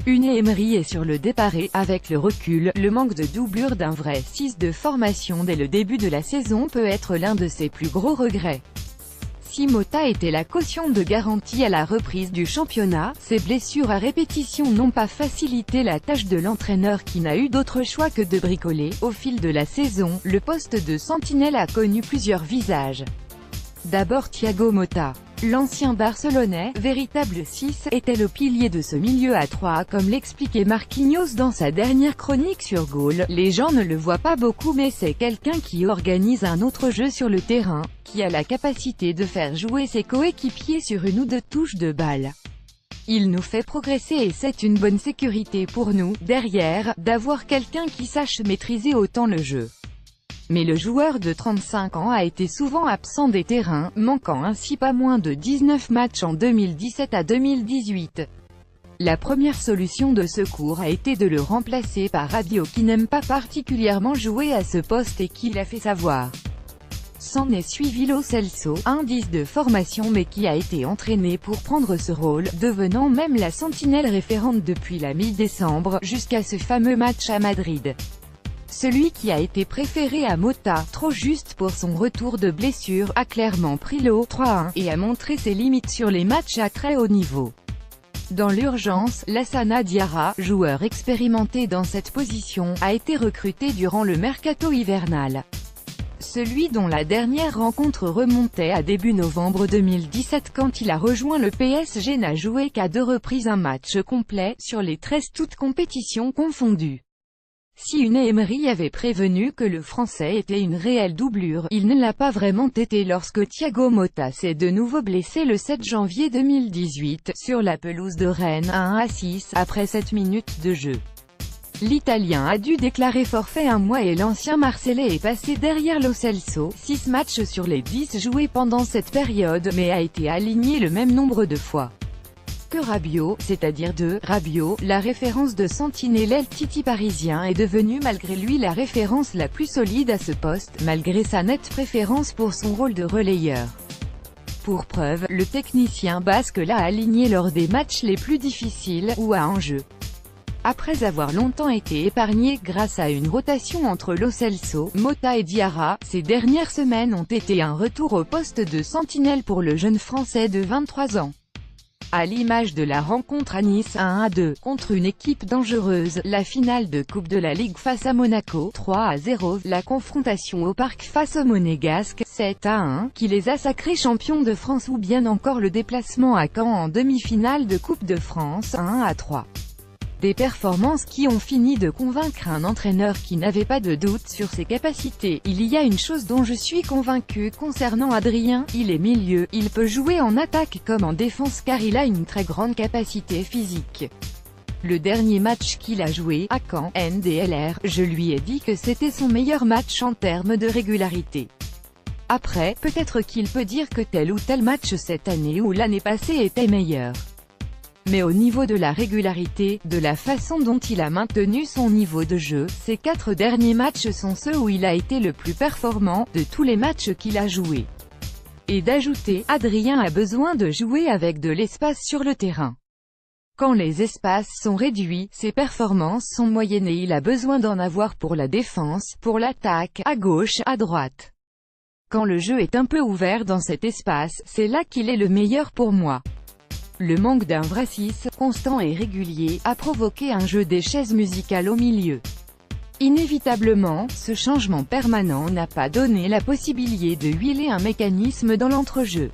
Unai Emery est sur le départ et, avec le recul, le manque de doublure d'un vrai 6 de formation dès le début de la saison peut être l'un de ses plus gros regrets. Si Mota était la caution de garantie à la reprise du championnat, ses blessures à répétition n'ont pas facilité la tâche de l'entraîneur qui n'a eu d'autre choix que de bricoler. Au fil de la saison, le poste de sentinelle a connu plusieurs visages. D'abord Thiago Motta. L'ancien Barcelonais, véritable 6, était le pilier de ce milieu à 3, comme l'expliquait Marquinhos dans sa dernière chronique sur Goal. Les gens ne le voient pas beaucoup mais c'est quelqu'un qui organise un autre jeu sur le terrain, qui a la capacité de faire jouer ses coéquipiers sur une ou deux touches de balle. Il nous fait progresser et c'est une bonne sécurité pour nous, derrière, d'avoir quelqu'un qui sache maîtriser autant le jeu. Mais le joueur de 35 ans a été souvent absent des terrains, manquant ainsi pas moins de 19 matchs en 2017 à 2018. La première solution de secours a été de le remplacer par Rabiot qui n'aime pas particulièrement jouer à ce poste et qui l'a fait savoir. S'en est suivi Lo Celso, un 10 de formation mais qui a été entraîné pour prendre ce rôle, devenant même la sentinelle référente depuis la mi-décembre, jusqu'à ce fameux match à Madrid. Celui qui a été préféré à Mota, trop juste pour son retour de blessure, a clairement pris l'eau 3-1 et a montré ses limites sur les matchs à très haut niveau. Dans l'urgence, Lassana Diarra, joueur expérimenté dans cette position, a été recruté durant le mercato hivernal. Celui dont la dernière rencontre remontait à début novembre 2017 quand il a rejoint le PSG n'a joué qu'à 2 reprises un match complet, sur les 13 toutes compétitions confondues. Si Unai Emery avait prévenu que le Français était une réelle doublure, il ne l'a pas vraiment été lorsque Thiago Motta s'est de nouveau blessé le 7 janvier 2018, sur la pelouse de Rennes, 1-6, après 7 minutes de jeu. L'Italien a dû déclarer forfait un mois et l'ancien Marseillais est passé derrière Lo Celso, 6 matchs sur les 10 joués pendant cette période, mais a été aligné le même nombre de fois que Rabiot, c'est-à-dire 2. Rabiot, la référence de sentinelle Titi parisien est devenu malgré lui la référence la plus solide à ce poste, malgré sa nette préférence pour son rôle de relayeur. Pour preuve, le technicien basque l'a aligné lors des matchs les plus difficiles, ou à enjeu. Après avoir longtemps été épargné grâce à une rotation entre Lo Celso, Mota et Diarra, ces dernières semaines ont été un retour au poste de sentinelle pour le jeune Français de 23 ans. À l'image de la rencontre à Nice 1-2, contre une équipe dangereuse, la finale de Coupe de la Ligue face à Monaco 3-0, la confrontation au Parc face aux Monégasques 7-1, qui les a sacrés champions de France ou bien encore le déplacement à Caen en demi-finale de Coupe de France 1-3. Des performances qui ont fini de convaincre un entraîneur qui n'avait pas de doute sur ses capacités. Il y a une chose dont je suis convaincu concernant Adrien, il est milieu, il peut jouer en attaque comme en défense car il a une très grande capacité physique. Le dernier match qu'il a joué, à Caen, NDLR, je lui ai dit que c'était son meilleur match en termes de régularité. Après, peut-être qu'il peut dire que tel ou tel match cette année ou l'année passée était meilleur. Mais au niveau de la régularité, de la façon dont il a maintenu son niveau de jeu, ces 4 derniers matchs sont ceux où il a été le plus performant, de tous les matchs qu'il a joués. Et d'ajouter, Adrien a besoin de jouer avec de l'espace sur le terrain. Quand les espaces sont réduits, ses performances sont moyennes et il a besoin d'en avoir pour la défense, pour l'attaque, à gauche, à droite. Quand le jeu est un peu ouvert dans cet espace, c'est là qu'il est le meilleur pour moi. Le manque d'un vrai 6, constant et régulier, a provoqué un jeu des chaises musicales au milieu. Inévitablement, ce changement permanent n'a pas donné la possibilité de huiler un mécanisme dans l'entrejeu.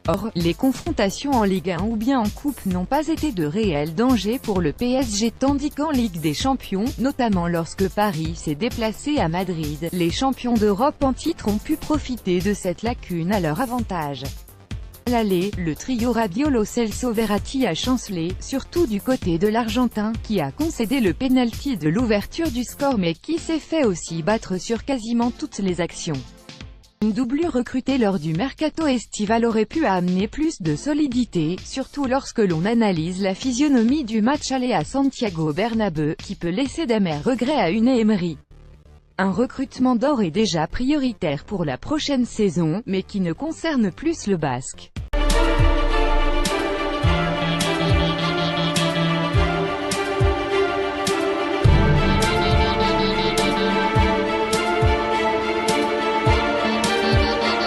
Or, les confrontations en Ligue 1 ou bien en Coupe n'ont pas été de réels dangers pour le PSG tandis qu'en Ligue des Champions, notamment lorsque Paris s'est déplacé à Madrid, les champions d'Europe en titre ont pu profiter de cette lacune à leur avantage. L'aller, le trio Rabiot, Lo Celso, Verratti a chancelé, surtout du côté de l'Argentin, qui a concédé le pénalty de l'ouverture du score mais qui s'est fait aussi battre sur quasiment toutes les actions. Une doublure recrutée lors du mercato estival aurait pu amener plus de solidité, surtout lorsque l'on analyse la physionomie du match aller à Santiago Bernabéu, qui peut laisser d'amers regrets à Unai Emery. Un recrutement d'or est déjà prioritaire pour la prochaine saison, mais qui ne concerne plus le Basque.